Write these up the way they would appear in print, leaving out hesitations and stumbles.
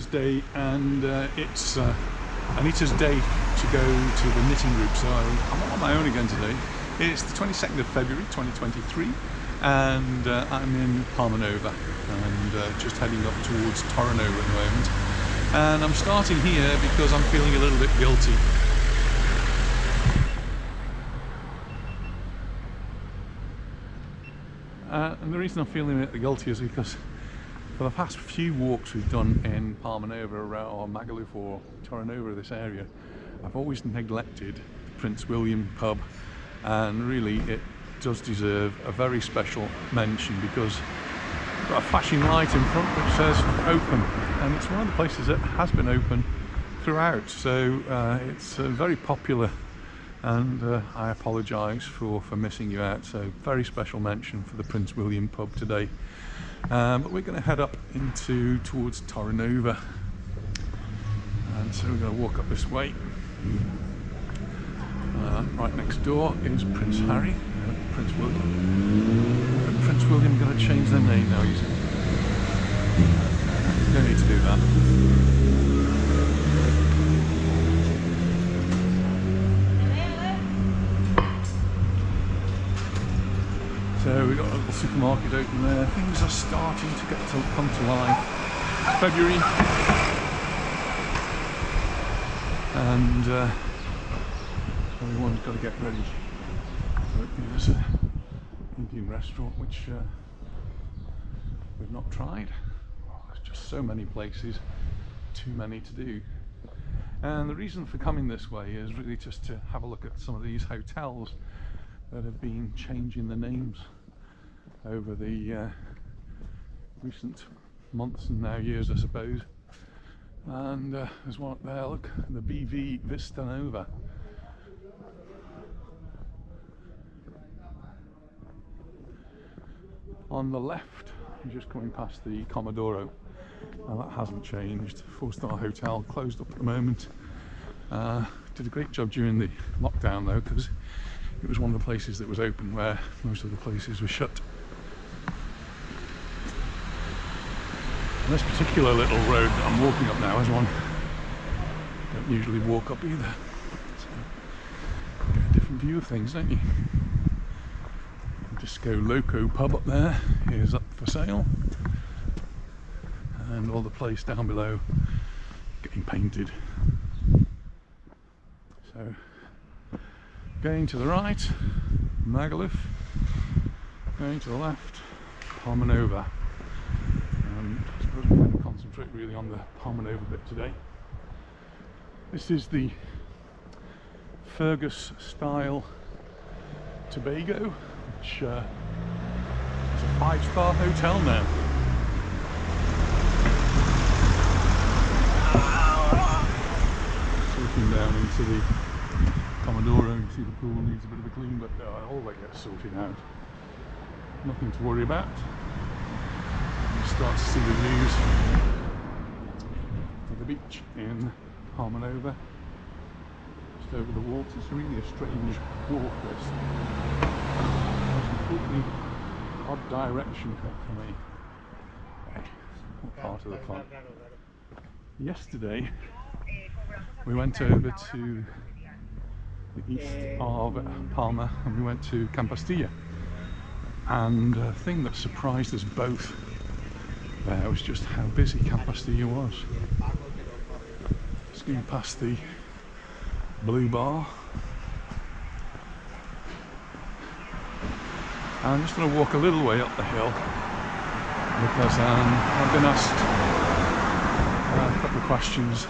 Wednesday, and it's Anita's day to go to the knitting group, so I'm on my own again today. It's the 22nd of February 2023, and I'm in Palmanova and just heading up towards Torino at the moment. And I'm starting here because I'm feeling a little bit guilty. And the reason I'm feeling a bit guilty is because for the past few walks we've done in Palmanova or Magaluf or Torino, this area, I've always neglected the Prince William pub, and really it does deserve a very special mention because it's got a flashing light in front which says open, and it's one of the places that has been open throughout, so it's very popular, and I apologise for missing you out, so very special mention for the Prince William pub today. But we're going to head up towards Torino, and so we're going to walk up this way. Right next door is Prince Harry, Prince William. Prince William going to change their name now, you see. Don't need to do that. So we've got a little supermarket open there. Things are starting to come to life. It's February, and everyone's got to get ready. So there's an Indian restaurant which we've not tried. There's just so many places, too many to do. And the reason for coming this way is really just to have a look at some of these hotels that have been changing the names over the recent months and now years, I suppose. And there's one up there, look, the BV Vista Nova. On the left, I'm just coming past the Comodoro, and that hasn't changed. 4-star hotel, closed up at the moment. Did a great job during the lockdown though, because it was one of the places that was open where most of the places were shut. And this particular little road that I'm walking up now is one I don't usually walk up either. So you get a different view of things, don't you? Disco Loco pub up there is up for sale, and all the place down below getting painted. So going to the right, Magaluf, going to the left, Palmanova. I suppose we're going to concentrate really on the Palmanova bit today. This is the Fergus style Tobago, which is a 5-star hotel now. Looking down into the Comodoro, you see the pool needs a bit of a clean, but all that gets sorted out. Nothing to worry about. You start to see the views of the beach in Palmanova, just over the water. It's really a strange walk, this. Completely odd direction for me. What part of the club? Yesterday we went over to the east of Palma and we went to Campastilla, and the thing that surprised us both there was just how busy Campastilla was. Just going past the Blue Bar. I'm just going to walk a little way up the hill because I've been asked a couple of questions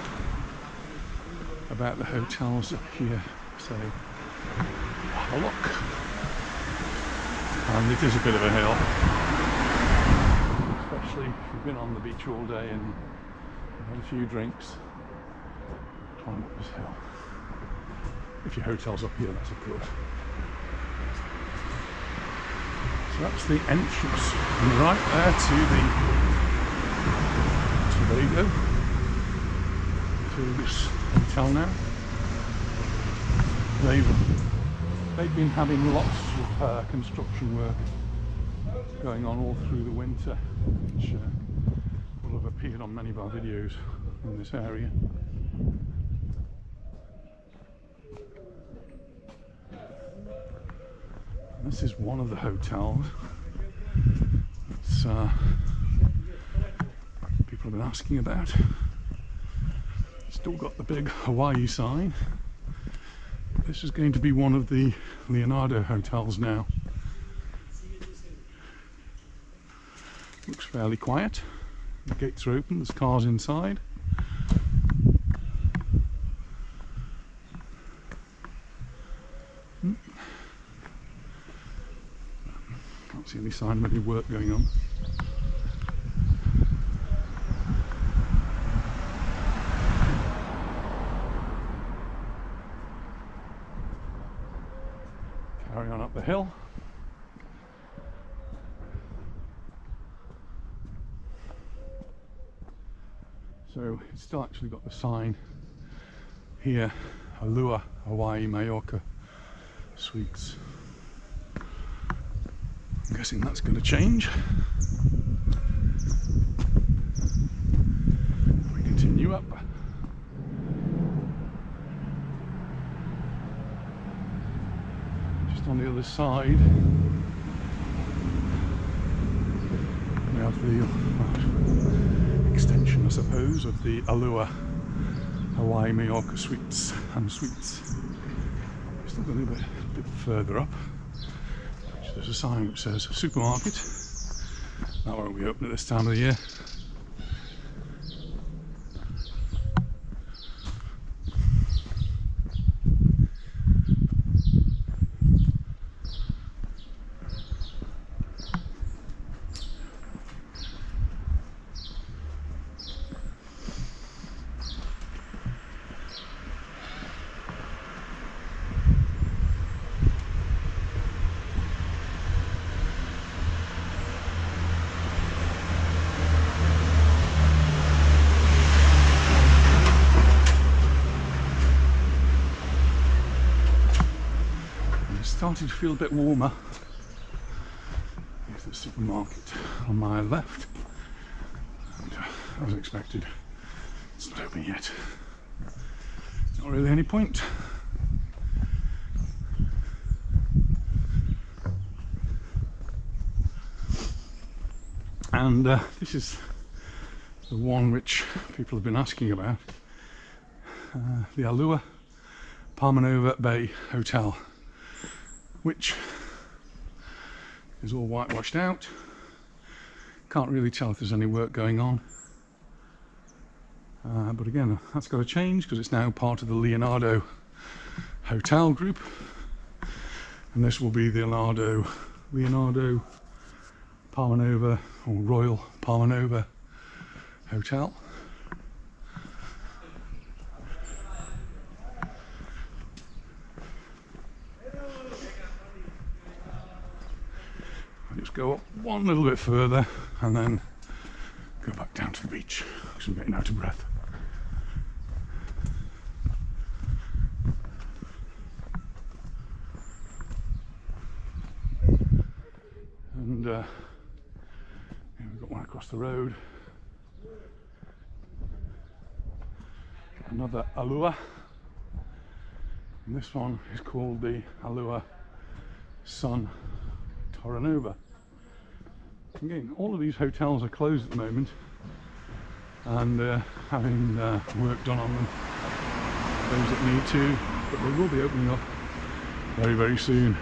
about the hotels up here, so have a look. And it is a bit of a hill, especially if you've been on the beach all day and had a few drinks. Climb up this hill. If your hotel's up here, that's of course. So that's the entrance, and right there to the Tobago Fergus Hotel now. They've been having lots of construction work going on all through the winter, which will have appeared on many of our videos in this area. And this is one of the hotels. It's people have been asking about. Still got the big Hawaii sign. This is going to be one of the Leonardo hotels now. Looks fairly quiet. The gates are open, there's cars inside. Can't see any sign of any work going on. Carry on up the hill. So it's still actually got the sign here, Alua Hawaii Majorca Suites. I'm guessing that's going to change. We continue up. Just on the other side we have the extension, I suppose, of the Alua Hawaii Majorca Suites and Suites. Still going a bit further up. There's a sign which says supermarket. That won't be open at this time of the year. Starting to feel a bit warmer. Here's the supermarket on my left, and as expected, it's not open yet. Not really any point. And this is the one which people have been asking about, the Alua Palmanova Bay Hotel, which is all whitewashed out. Can't really tell if there's any work going on. But again, that's got to change because it's now part of the Leonardo Hotel Group. And this will be the Leonardo Palmanova, or Royal Palmanova Hotel. Just go up one little bit further and then go back down to the beach because I'm getting out of breath. And here we've got one across the road. Another Alua. And this one is called the Alua Sun Terranova. Again, all of these hotels are closed at the moment and having work done on them, those that need to, but they will be opening up very, very soon.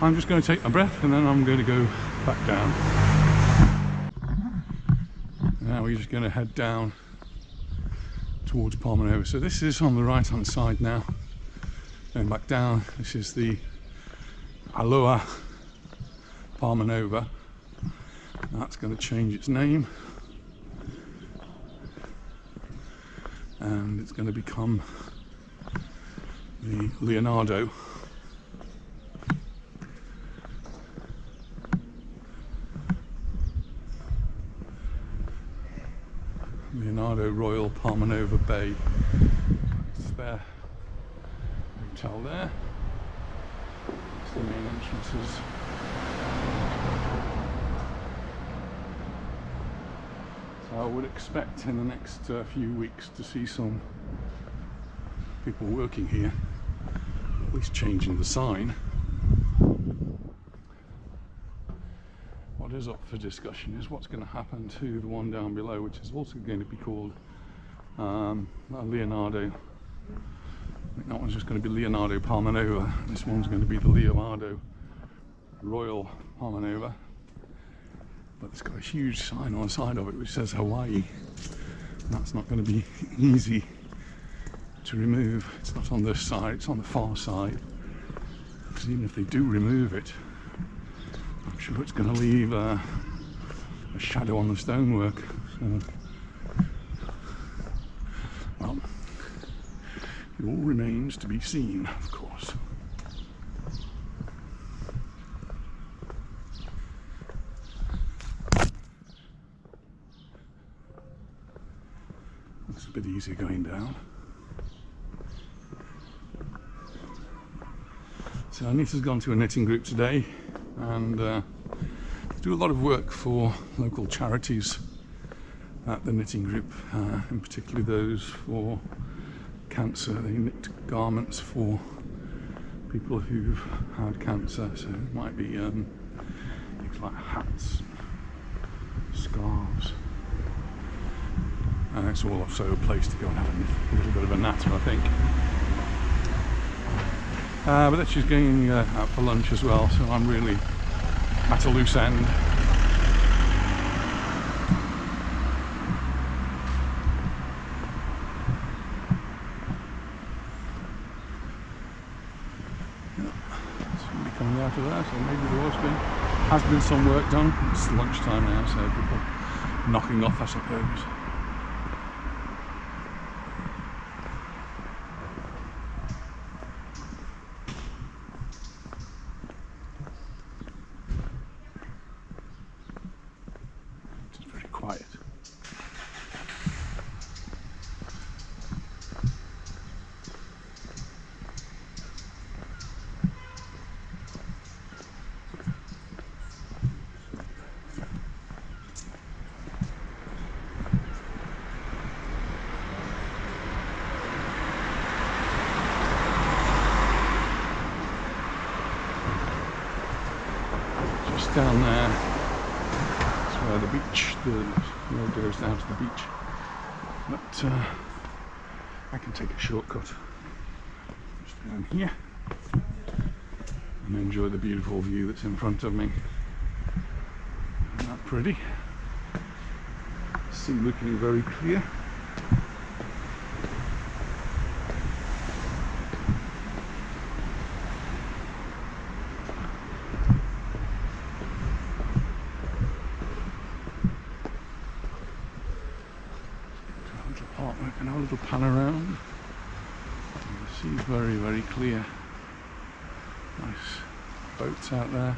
I'm just going to take my breath and then I'm going to go back down. Now we're just going to head down towards Palmanova. So this is on the right hand side now. Going back down, this is the Alua Palmanova. That's going to change its name and it's going to become the Leonardo Royal Palmanova Bay. It's their hotel there. It's the main entrances. I would expect in the next few weeks to see some people working here, at least changing the sign. What is up for discussion is what's going to happen to the one down below, which is also going to be called Leonardo. I think that one's just going to be Leonardo Palmanova. This one's going to be the Leonardo Royal Palmanova. But it's got a huge sign on the side of it which says Hawaii. And that's not going to be easy to remove. It's not on this side, it's on the far side. Because even if they do remove it, I'm sure it's going to leave a shadow on the stonework. So, well, it all remains to be seen, of course. It's a bit easier going down. So Anita's gone to a knitting group today and do a lot of work for local charities at the knitting group, in particular those for cancer. They knit garments for people who've had cancer, so it might be things like hats, scarves. And it's all also a place to go and have a little bit of a natter, I think. But then she's going out for lunch as well, so I'm really at a loose end. Somebody coming out of there, so maybe there has been some work done. It's lunchtime now, so people knocking off, I suppose. Quiet. Just down there, that's where the beach, the road goes down to the beach, but I can take a shortcut just down here and enjoy the beautiful view that's in front of me. Isn't that pretty? Sea looking very clear. And a little pan around. The sea's very, very clear. Nice boats out there.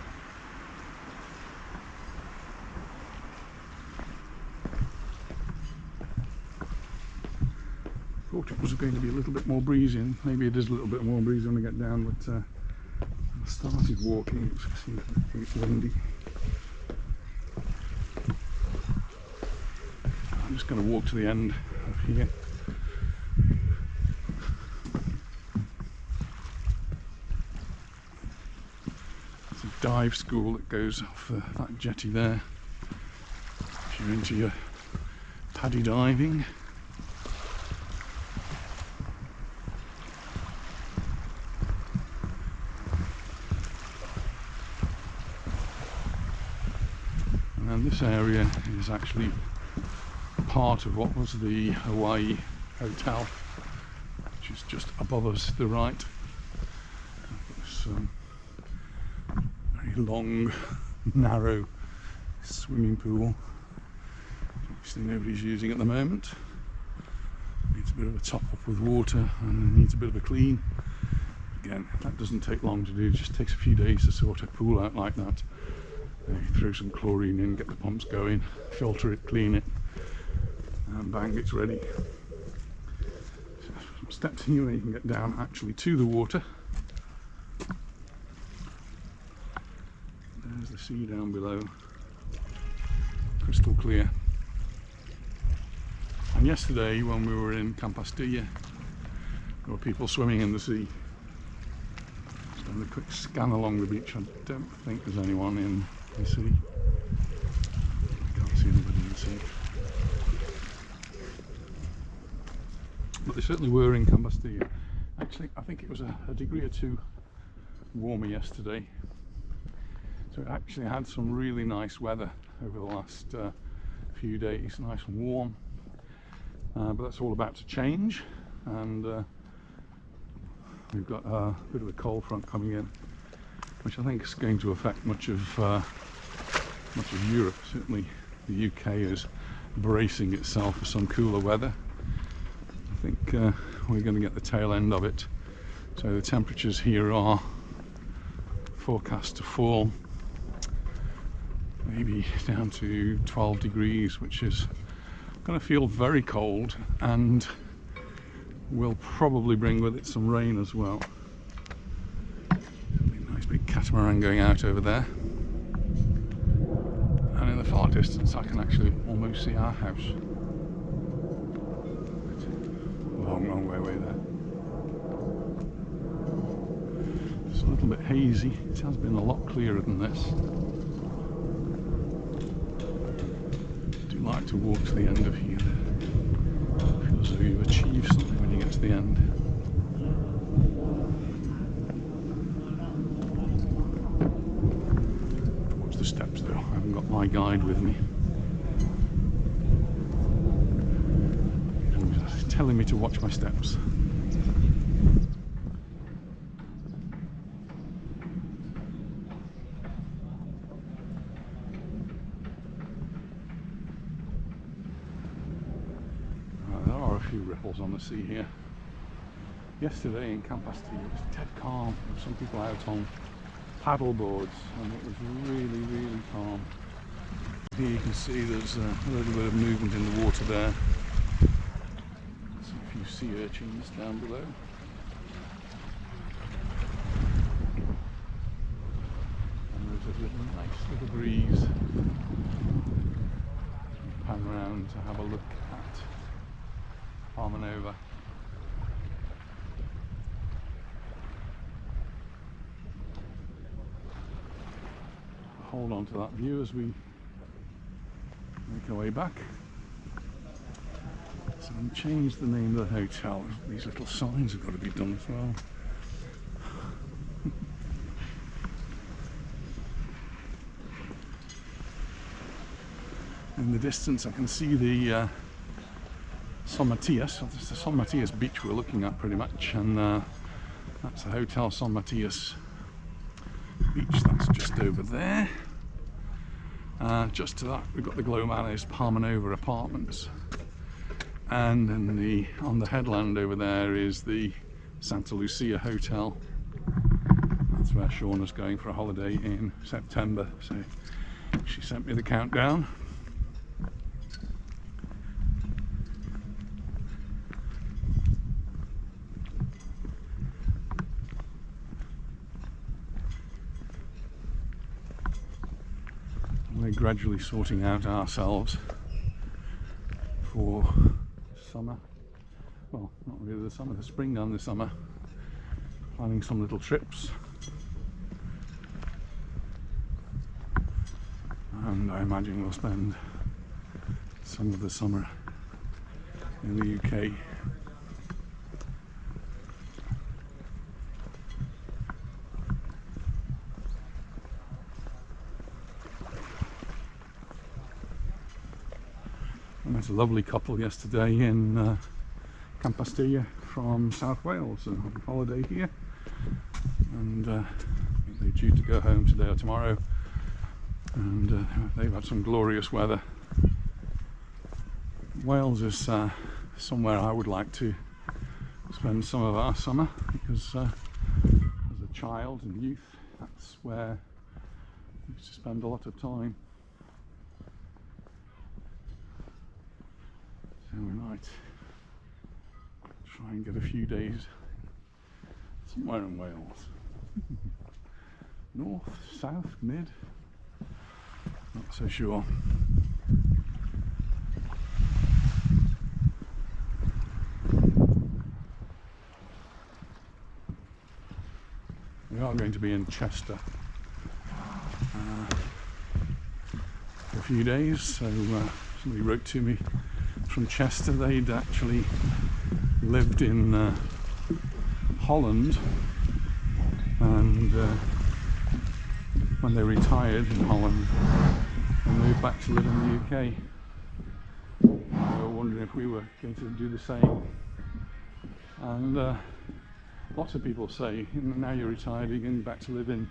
Thought it was going to be a little bit more breezy. Maybe it is a little bit more breezy when we get down, but I started walking. It seemed a bit windy. I'm just going to walk to the end of here. It's a dive school that goes off that jetty there. If you're into your paddy diving. And this area is actually part of what was the Hawaii Hotel, which is just above us to the right. This very long, narrow swimming pool. Obviously nobody's using at the moment. Needs a bit of a top up with water and needs a bit of a clean. Again, that doesn't take long to do, it just takes a few days to sort a pool out like that. You throw some chlorine in, get the pumps going, filter it, clean it, and bang, it's ready. So some steps here where you can get down actually to the water. There's the sea down below, crystal clear. And yesterday when we were in Compostela, there were people swimming in the sea. Just having a quick scan along the beach. I don't think there's anyone in the sea. I can't see anybody in the sea. But they certainly were in Compostela. Actually, I think it was a degree or two warmer yesterday. So it actually had some really nice weather over the last few days, nice and warm. But that's all about to change, and we've got a bit of a cold front coming in, which I think is going to affect much of Europe. Certainly the UK is bracing itself for some cooler weather. I think we're going to get the tail end of it. So the temperatures here are forecast to fall maybe down to 12 degrees, which is going to feel very cold and will probably bring with it some rain as well. A nice big catamaran going out over there, and in the far distance I can actually almost see our house. Long way there. It's a little bit hazy. It has been a lot clearer than this. I do like to walk to the end of here. It feels as though you've achieved something when you get to the end. Watch the steps though. I haven't got my guide with me. Telling me to watch my steps. There are a few ripples on the sea here. Yesterday in Compostela it was dead calm. There were some people out on paddle boards and it was really calm. Here you can see there's a little bit of movement in the water there. Sea urchins down below. And there's a nice little breeze. Pan around to have a look at Palmanova. Hold on to that view as we make our way back. So I've changed the name of the hotel. These little signs have got to be done as well. In the distance I can see the San Matias. It's the San Matias beach we're looking at pretty much, and that's the Hotel San Matias beach. That's just over there. Just to that we've got the Global's Palmanova apartments. And then on the headland over there is the Santa Lucia Hotel. That's where Shauna's going for a holiday in September. So she sent me the countdown. We're gradually sorting out ourselves for summer. Well, not really the summer, the spring and the summer. Planning some little trips. And I imagine we'll spend some of the summer in the UK. I met a lovely couple yesterday in Compostela from South Wales on holiday here, and I think they're due to go home today or tomorrow, and they've had some glorious weather. Wales is somewhere I would like to spend some of our summer, because as a child and youth that's where I used to spend a lot of time. So we might try and get a few days somewhere in Wales. North, south, mid, not so sure. are going to be in Chester for a few days. So somebody wrote to me from Chester. They'd actually lived in Holland, and when they retired in Holland, they moved back to live in the UK. They were wondering if we were going to do the same. And lots of people say, now you're retired, you're going back to live in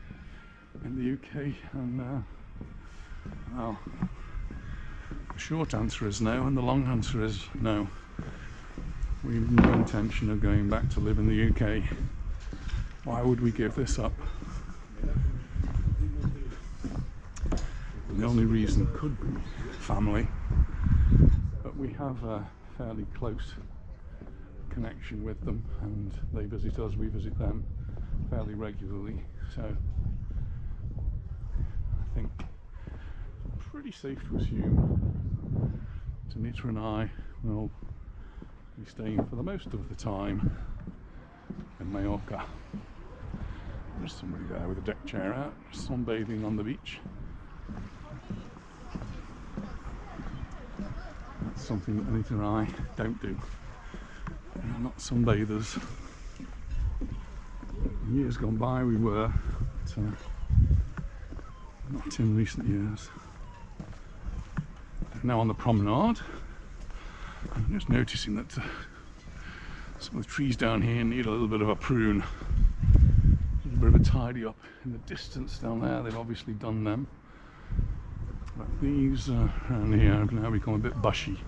the UK. And well, the short answer is no, and the long answer is no. We've no intention of going back to live in the UK. Why would we give this up? The only reason could be family, but we have a fairly close connection with them, and they visit us, we visit them fairly regularly, so I think it's pretty safe to assume Anita and I will be staying for the most of the time in Mallorca. There's somebody there with a deck chair out, sunbathing on the beach. That's something that Anita and I don't do. We're not sunbathers. In years gone by we were, but not in recent years. Now on the promenade, I'm just noticing that some of the trees down here need a little bit of a prune, a little bit of a tidy up. In the distance down there, they've obviously done them. But these around here have now become a bit bushy,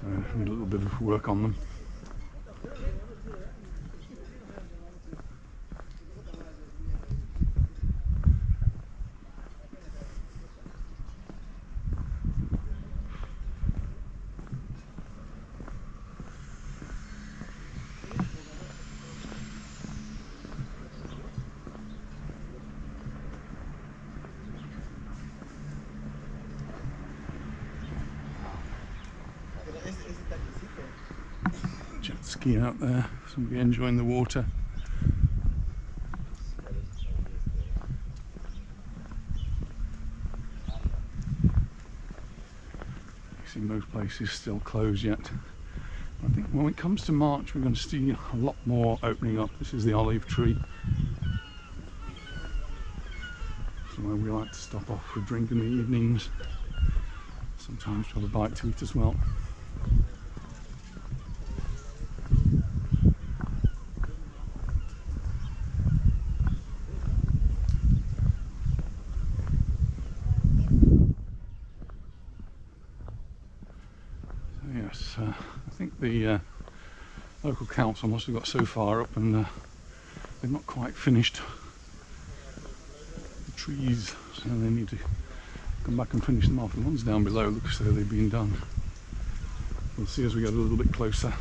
so I need a little bit of work on them. Jet ski out there, somebody enjoying the water. You see most places still closed yet. I think when it comes to March we're going to see a lot more opening up. This is the olive tree. Somewhere we like to stop off for a drink in the evenings. Sometimes have a bite to eat as well. Yes, I think the local council must have got so far up and they've not quite finished the trees, so they need to come back and finish them off. The ones down below look as though they've been done. We'll see as we get a little bit closer.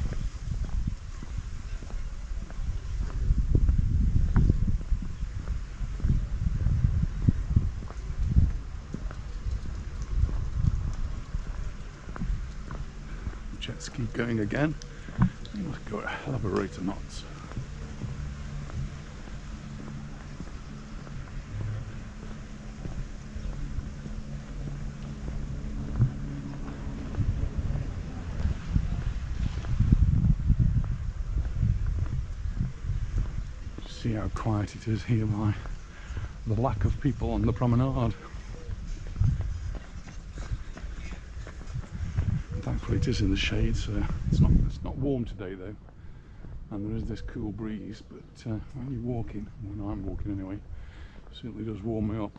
Jet ski going again. You must go at a hell of a rate of knots. See how quiet it is here by the lack of people on the promenade. Thankfully it is in the shade, so it's not warm today though, and there is this cool breeze, but when you're walking, when I'm walking anyway, it certainly does warm me up.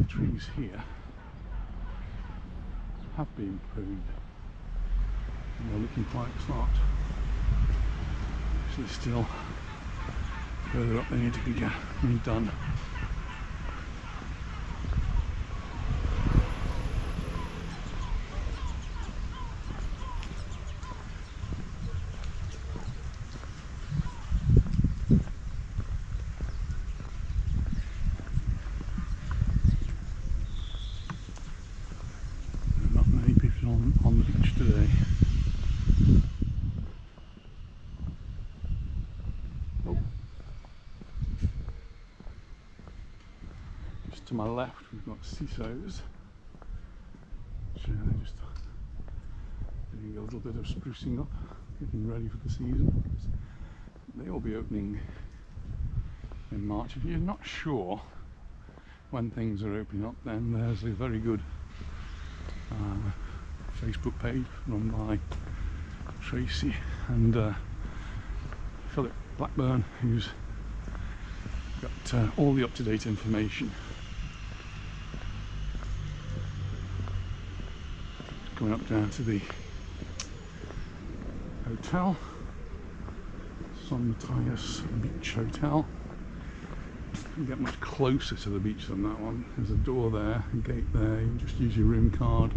Trees here have been pruned and they're looking quite smart. Actually still further up they need to be redone. just to my left we've got CISOs. So they're just doing a little bit of sprucing up, getting ready for the season. They'll be opening in March. If you're not sure when things are opening up, then there's a very good Facebook page run by Tracy and Philip Blackburn, who's got all the up-to-date information. Going up down to the hotel, San Matthias Beach Hotel. You get much closer to the beach than that one. There's a door there, a gate there. You can just use your room card.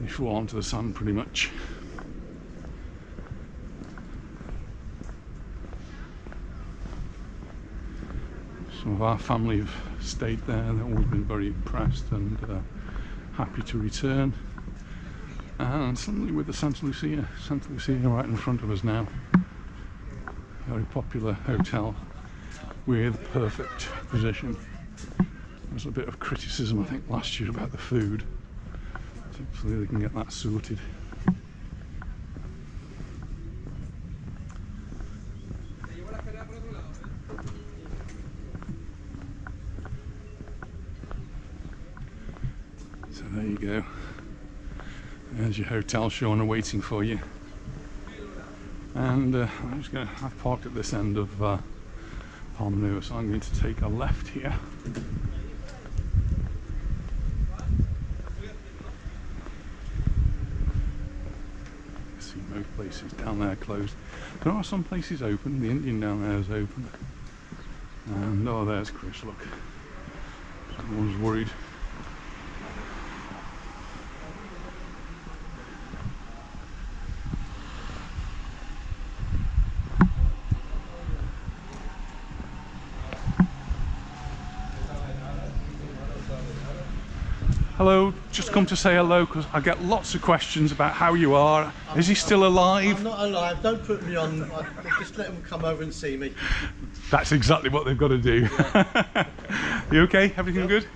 You fall onto the sand pretty much. Some of our family have stayed there. They've always been very impressed and happy to return. And suddenly with the Santa Lucia right in front of us now. Very popular hotel with perfect position. There was a bit of criticism I think last year about the food. Hopefully they can get that sorted. So there you go. There's your hotel Shauna waiting for you. And I'm just going to, I've parked at this end of Palmanova, so I'm going to take a left here. See most places down there closed. There are some places open. The Indian down there is open. And oh, there's Chris, look. Someone's worried. Hello, just come to say hello because I get lots of questions about how you are. Is he still alive? I'm not alive, don't put me on, just let them come over and see me. That's exactly what they've got to do. Yeah. You okay? Everything good?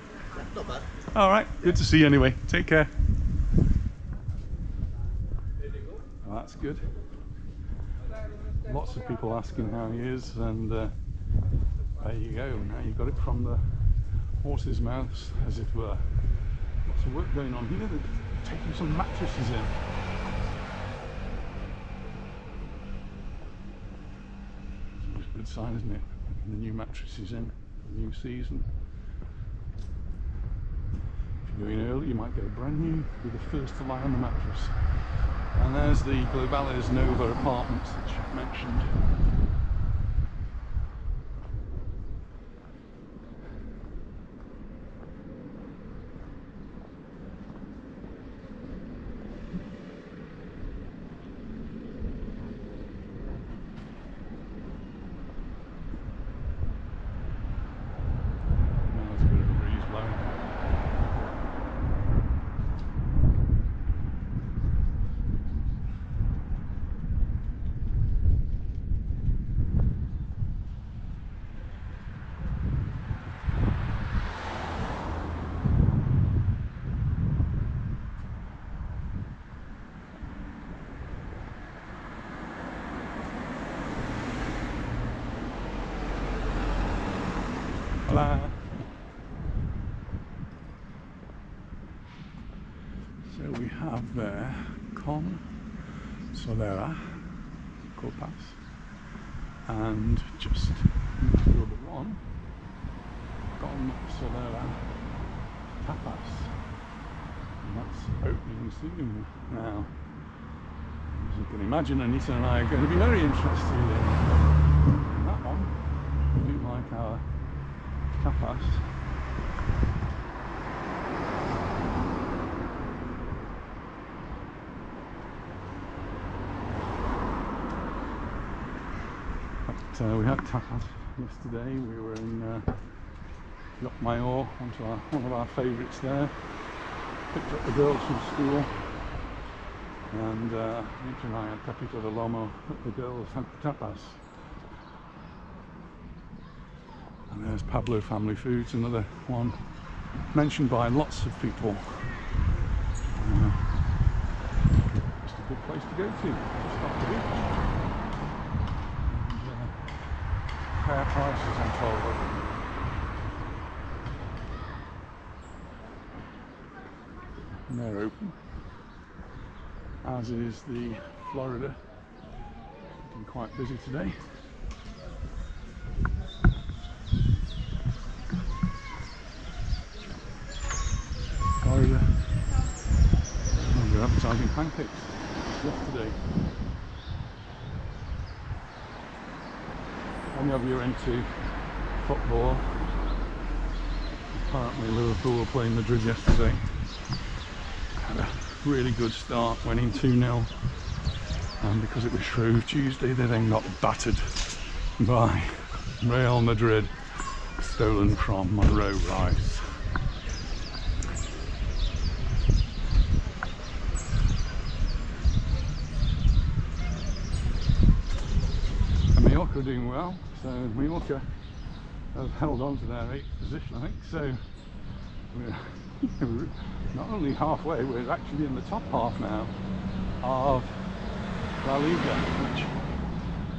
Not bad. Alright, good to see you anyway. Take care. Oh, that's good. Lots of people asking how he is, and there you go. Now you've got it from the horse's mouths, as it were. Lots of work going on here. They're taking some mattresses in. It's a good sign, isn't it? The new mattresses in, the new season. If you're going early, you might get a brand new, be the first to lie on the mattress. And there's the Globales Nova apartments that I've mentioned. Hola. So we have there Con Solera Copas, and just the other one, Con Solera Tapas, and that's opening soon. Now, as you can imagine, Anita and I are going to be very interested in that one. We do like our tapas. But we had tapas yesterday. We were in Majorca, one of our favourites there. Picked up the girls from school, and Anita and I had pepito de lomo. The girls had tapas. And There's Pablo Family Foods, another one mentioned by lots of people. Just a good place to go to, just off the beach. And fair prices, I'm told. And they're open, as is the Florida. Looking quite busy today. Florida. Oh, they're advertising pancakes yesterday. Any of you are into football? Apparently Liverpool were playing Madrid yesterday. Had a really good start, winning 2-0. And because it was Shrove Tuesday, they then got battered by Real Madrid, stolen from Monroe Rice. And Mallorca are doing well, so Mallorca have held on to their 8th position, I think. So we're not only halfway, we're actually in the top half now of La Liga, which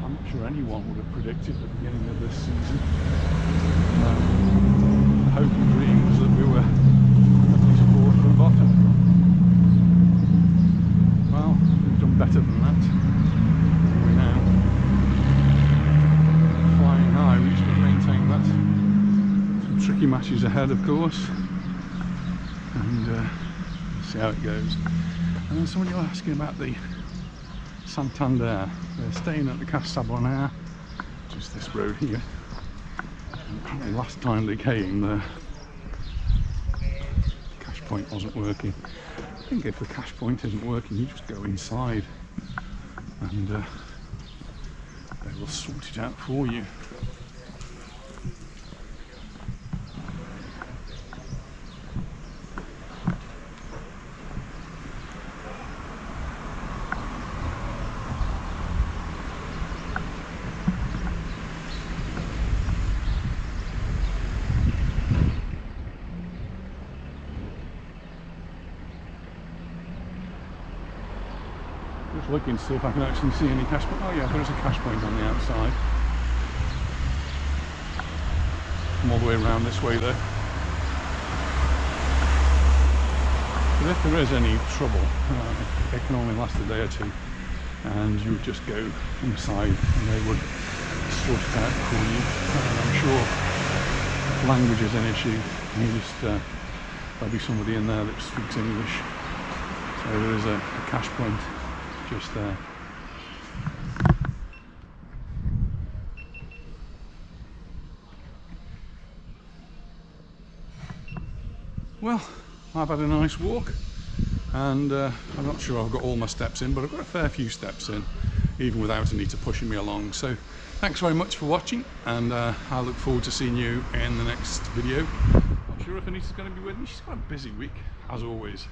I'm not sure anyone would have predicted at the beginning of this season. The hope and dream was that we were at least 4th from bottom. Well, we've done better than that. We're now flying high. We just got to maintain that. Some tricky matches ahead, of course, and see how it goes. And then somebody was asking about the Santander. They're staying at the Casa Sabonera, just this road here. And apparently last time they came, the cash point wasn't working. I think if the cash point isn't working, you just go inside and they will sort it out for you. Just looking to see if I can actually see any cash point. Oh yeah, there is a cash point on the outside. Come all the way around this way though. But if there is any trouble, it can only last a day or two, and you would just go inside and they would sort it out for you. I'm sure if language is an issue, you just there'll be somebody in there that speaks English. So there is a cash point just there. Well, I've had a nice walk, and I'm not sure I've got all my steps in, but I've got a fair few steps in, even without Anita pushing me along. So thanks very much for watching, and I look forward to seeing you in the next video. Not sure if Anita's going to be with me. She's got a busy week, as always.